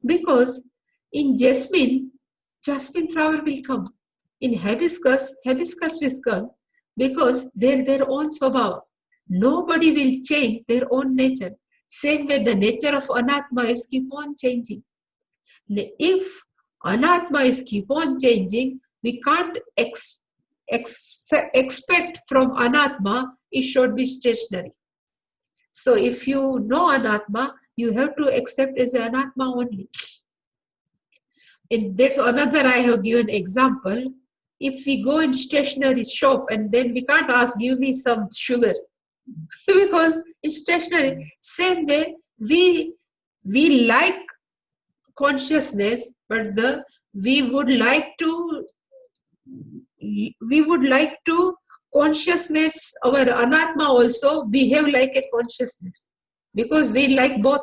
Because in jasmine flower will come. In hibiscus will come because they're their own swabhava. Nobody will change their own nature. Same way the nature of Anatma is keep on changing. If Anatma is keep on changing, we can't expect from Anatma it should be stationary. So if you know Anatma, you have to accept as Anatma only. And that's another I have given example. If we go in stationery shop and then we can't ask, give me some sugar. Because it's stationery. Same way, we like consciousness, but we would like to consciousness, our Anatma also behave like a consciousness. Because we like both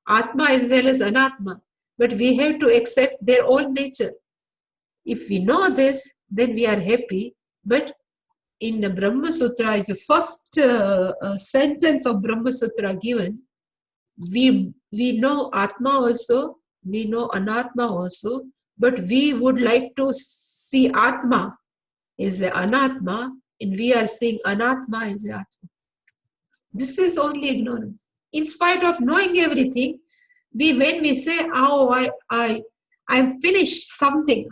Atma as well as Anatma. But we have to accept their own nature. If we know this, then we are happy. But in the Brahma Sutra, is the first sentence of Brahma Sutra given. We know Atma also, we know Anatma also, but we would like to see Atma is the Anatma, and we are seeing Anatma is the Atma. This is only ignorance. In spite of knowing everything, when we say, "Oh, I'm finished something,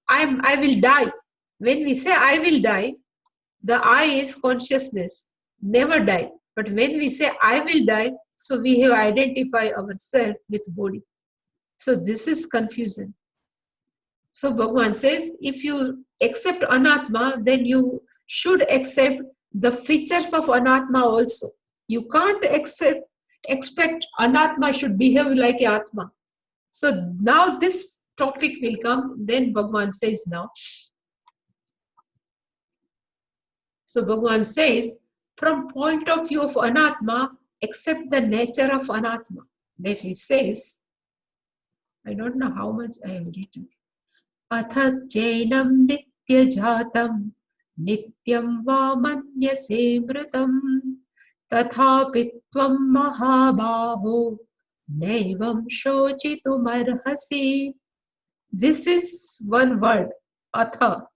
I will die." When we say "I will die," the I is consciousness, never die. But when we say "I will die," so we have identified ourselves with body. So this is confusion. So Bhagavan says, if you accept Anatma, then you should accept the features of Anatma also. You can't expect Anatma should behave like Atma. So now this topic will come, then Bhagavan says now. So Bhagavan says, from point of view of Anatma, accept the nature of Anatma. Then he says, I don't know how much I have written. Atha chainam nitya jatam nityam va manyase mritam tathapi tvam mahabaho naivam shochitum arhasi. This is one word, atha.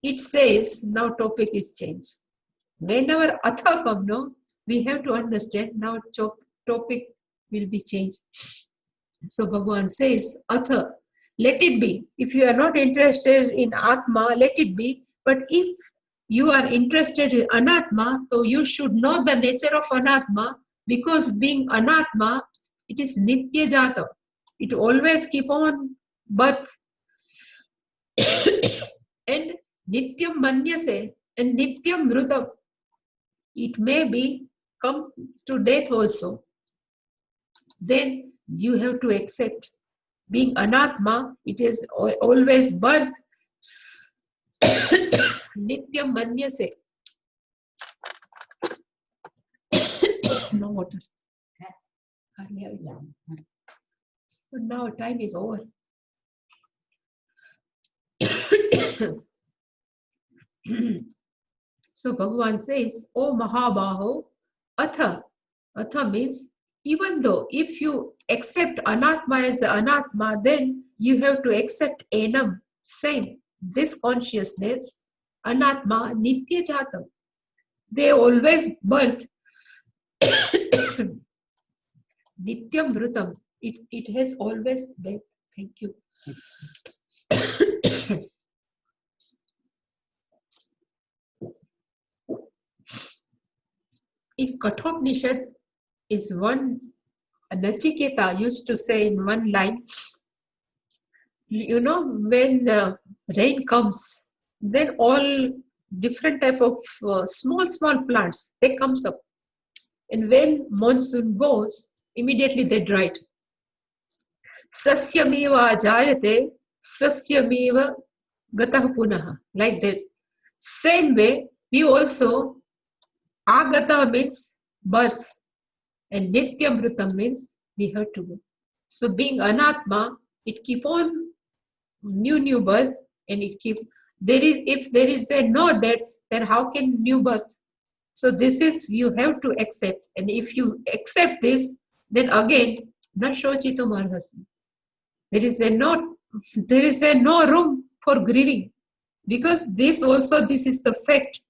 It says, now topic is changed. Whenever atha comes, no, we have to understand now topic will be changed. So Bhagavan says, atha, let it be. If you are not interested in Atma, let it be. But if you are interested in Anatma, so you should know the nature of Anatma, because being Anatma, it is Nitya Jata. It always keep on birth. And Nityam Manyase and Nityam Mrutam. It may be come to death also. Then you have to accept. Being Anatma, it is always birth. Nityam Manyase. No water. But now time is over. So Bhagavan says, O Mahabaho, Atha. Atha means, even though if you accept Anatma as the Anatma, then you have to accept Enam, same. This consciousness, Anatma, Nitya Jatam. They always birth. Nityam Mrutam. It has always death. Thank you. In Kathopanishad is one, Nachiketa used to say in one line, you know, when rain comes, then all different type of small plants, they comes up. And when monsoon goes, immediately they dried. Sasyameva jayate, sasyameva gatah punaha. Like that. Same way, we also, agata means birth, and nityamrutam means we have to go. So being anatma, it keep on new birth, and it keep, if there is a no death, then how can new birth? So this is, you have to accept, and if you accept this, then again, na shochitum arhasi. There is a no room for grieving, because this is the fact.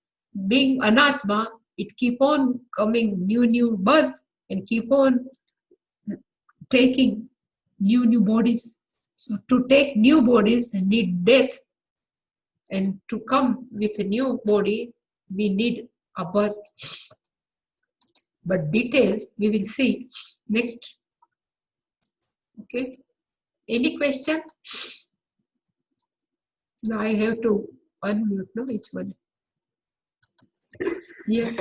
Being anatma, it keep on coming new birth and keep on taking new bodies. So to take new bodies need death, and to come with a new body, we need a birth. But detail we will see next. Okay. Any question? Now I have to unmute. No, which one? Yes.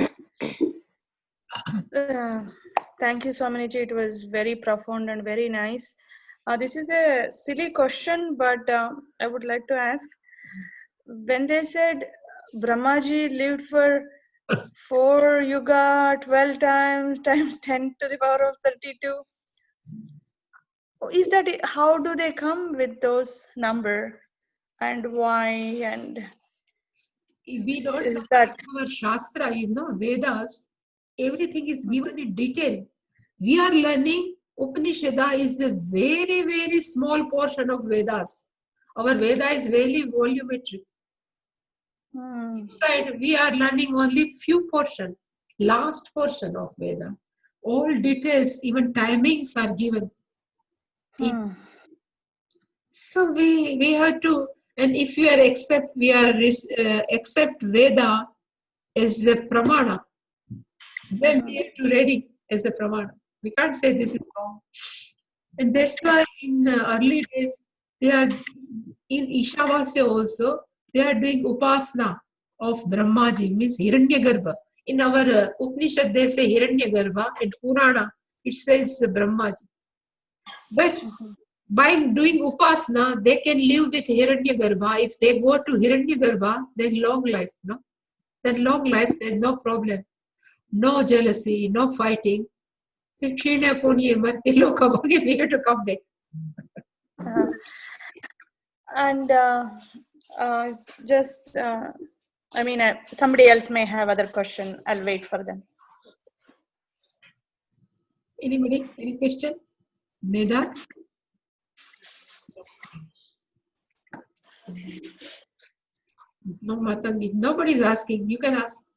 Thank you, Swaminiji. It was very profound and very nice. This is a silly question, but I would like to ask. When they said Brahmaji lived for 4 yuga, 12 times 10 to the power of 32, is that how do they come with those number, and why? And We don't Is know that in our Shastra, Vedas, everything is given in detail. We are learning Upanishad is a very, very small portion of Vedas. Our Veda is very volumetric. Inside, we are learning only few portion, last portion of Veda. All details, even timings are given. So we have to, and if we are accept Veda as a pramana, then we have to ready as a pramana. We can't say this is wrong. And that's why in early days, they are in Ishavasya also, they are doing upasana of Brahmaji, means Hiranyagarbha. In our Upanishad, they say Hiranyagarbha. In Purana, it says Brahmaji. But by doing upasana, they can live with Hiranyagarbha. If they go to Hiranyagarbha, then long life, no? Then long life, there's no problem. No jealousy, no fighting. We have to come back. and somebody else may have other question. I'll wait for them. Anybody? Any question? Meda? No, Matangi. Nobody's asking. You can ask.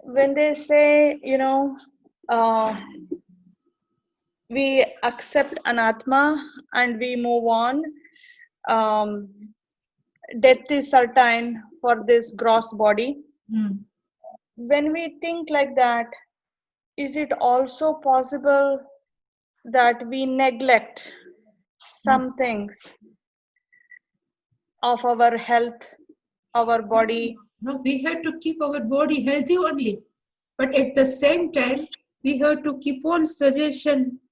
When they say, we accept anatma and we move on, death is certain for this gross body. When we think like that, is it also possible that we neglect some things of our health, our body? No, we have to keep our body healthy only. But at the same time, we have to keep on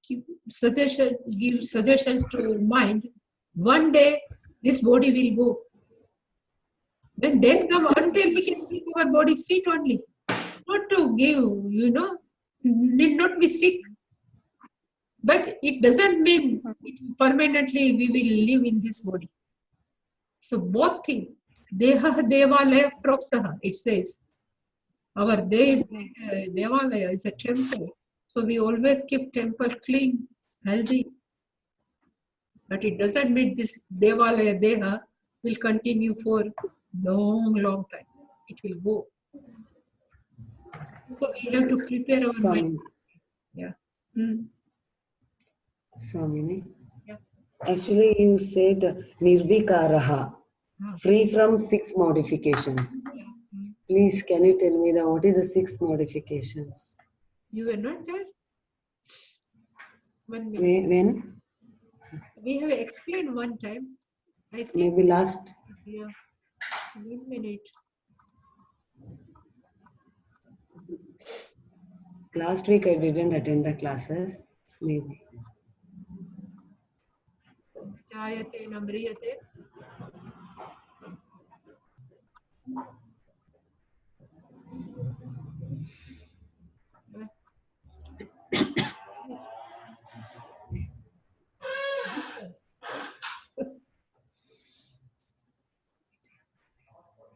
give suggestions to our mind. One day, this body will go. When death comes, until we can keep our body fit only. Not to give, need not be sick. But it doesn't mean permanently we will live in this body. So both things. Deha devalaya proktaha, it says. Our day is devalaya, is a temple. So we always keep temple clean, healthy. But it doesn't mean this devalaya deha will continue for long time. It will go. So we have to prepare our mind. Yeah. Swamini. Yeah. Actually, you said nirvikaraha, free from 6 modifications. Please, can you tell me what is the 6 modifications? You were not there? 1 minute. When? We have explained one time. I think. Maybe last. Yeah. 1 minute. Last week I didn't attend the classes. Maybe. Jayate namriyate.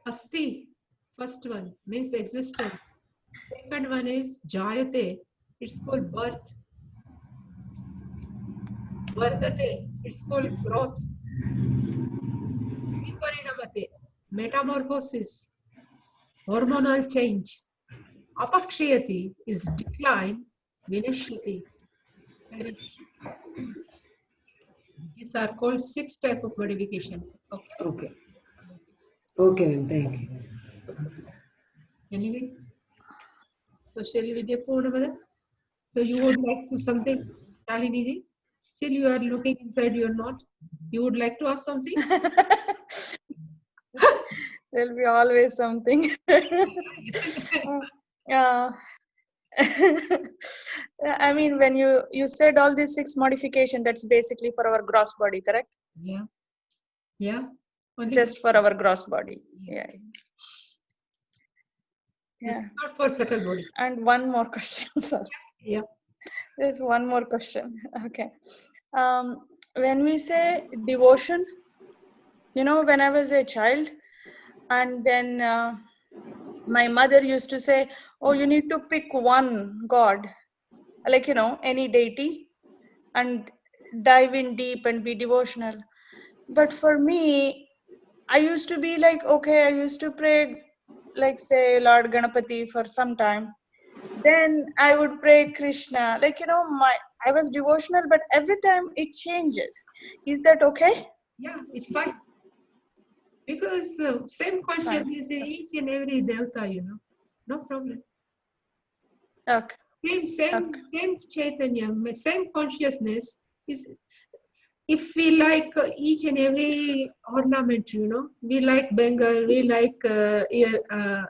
Asti, first one means existence. Second one is Jayate, it's called birth. Vardate, it's called growth. Viparinamate, metamorphosis, hormonal change. Apakshayati is decline, vinashyati, perish. These are called 6 types of modification. Okay. Okay, ma'am. Thank you. Anything? So shall we do Purnamada? So you would like to something, Shalini ji? Still you are looking inside your note. You would like to ask something? There'll be always something. When you said all these 6 modifications, that's basically for our gross body, correct? Yeah. Yeah. Only Just for our gross body. Yes. Yeah. It's not for subtle body. And one more question. Sorry. Yeah. There's one more question. Okay. When we say devotion, when I was a child, And then my mother used to say, oh, you need to pick one God, like, any deity, and dive in deep and be devotional. But for me, I used to be like, okay, I used to pray, like, say, Lord Ganapati for some time. Then I would pray Krishna. Like, I was devotional, but every time it changes. Is that okay? Yeah, it's fine. Because same consciousness in each and every devta, no problem. Okay. Same Chaitanya, same consciousness is. If we like each and every ornament, we like Bengal, we like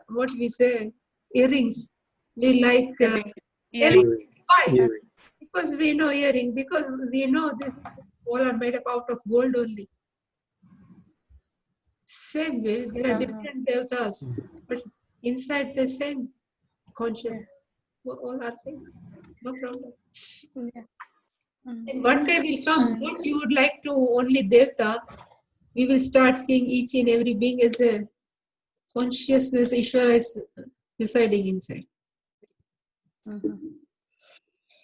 what we say, earrings, we like Earring. why? Because we know earring, because we know this is all are made up out of gold only. Same way, there are different devtas, but inside the same consciousness, all are same. No problem. Yeah. And one day will come, what you would like to only devta, we will start seeing each and every being as a consciousness. Ishvara is residing inside.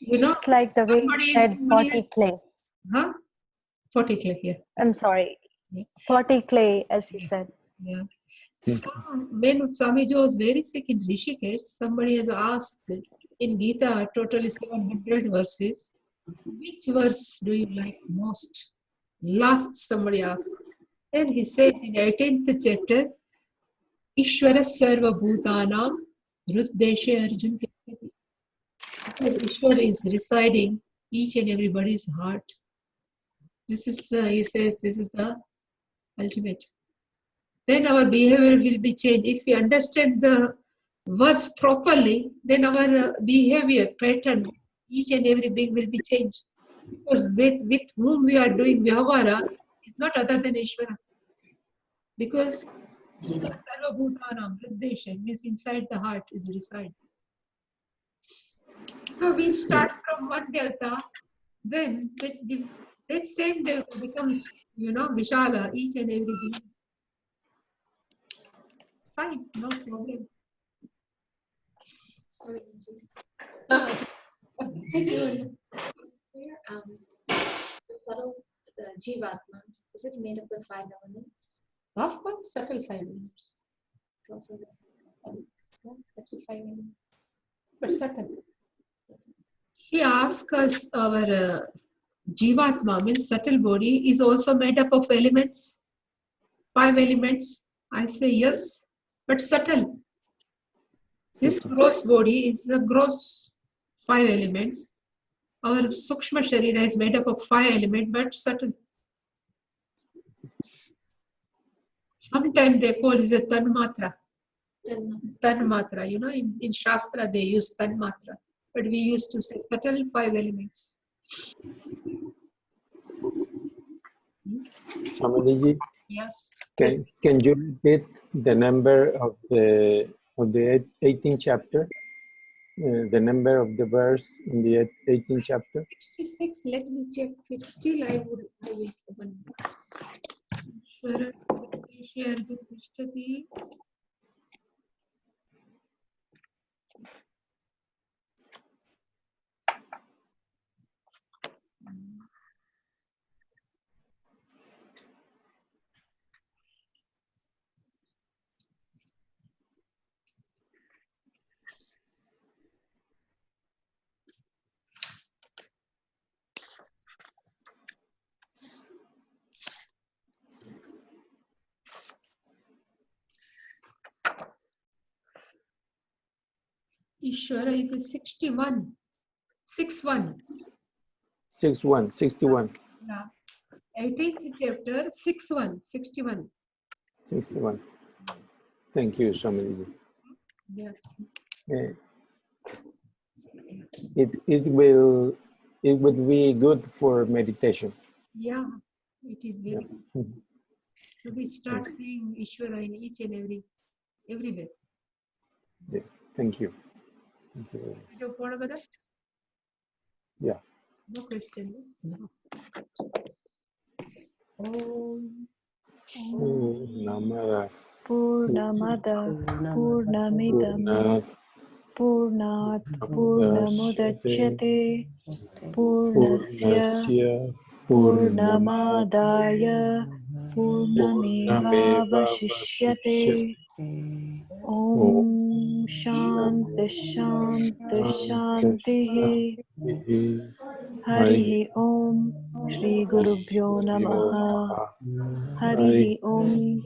It's like the way you said potty clay. Huh? Potty clay, yeah. I'm sorry. Yeah. Potty clay, as you said. Yeah. So when Swamiji was very sick in Rishikesh, somebody has asked in Gita, totally 700 verses, which verse do you like most? Last somebody asked. And he says in 18th chapter, Ishvara Sarva Bhutanam Ruddesha Arjun Tikriti. Because Ishvara is residing each and everybody's heart. This is he says, this is the ultimate. Then our behavior will be changed. If we understand the verse properly, then our behavior pattern, each and every being will be changed. Because with whom we are doing Vyavara is not other than Ishvara. Because Sarva Bhutanam, Hridesha, means inside the heart is reside. So we start from one devta, then that same devta becomes, Vishala, each and every being. Fine, no problem. Sorry, Anji. The subtle, the Jivatmas, is it made of the 5 elements? Of course, subtle 5 elements. It's also the Subtle 5 elements. But subtle. She asks us, our Jivatma, means subtle body, is also made up of elements, 5 elements. I say yes, but subtle. This gross body is the gross 5 elements. Our Sukshma Sharira is made up of 5 elements, but subtle. Sometimes they call it a Tanmatra. Tanmatra, in Shastra they use Tanmatra. But we used to say subtle 5 elements. Samadiji, Yes. can you repeat the number of the 18th chapter? The number of the verse in the 18th chapter? 66, let me check. Still I will open. Ishvara is 61. 61. 61. Yeah. 18th chapter, 61. 61. 61. Thank you, Samadiji. Yes. It will be good for meditation. Yeah, it is very good. So we start seeing Ishvara in each and everywhere. Yeah. Thank you. Thank you very much. So, Purnabada? Yeah. No question. No. Om. Namah Purnamada Purnamidam Purnat Purnat Purnamudachyate Purnasya Purnasya Purnamadaya Purnamevavashishyate. Om Om Shanti Shanti Shanti. Harihi Om Shri Gurubhyo Namaha. Harihi Om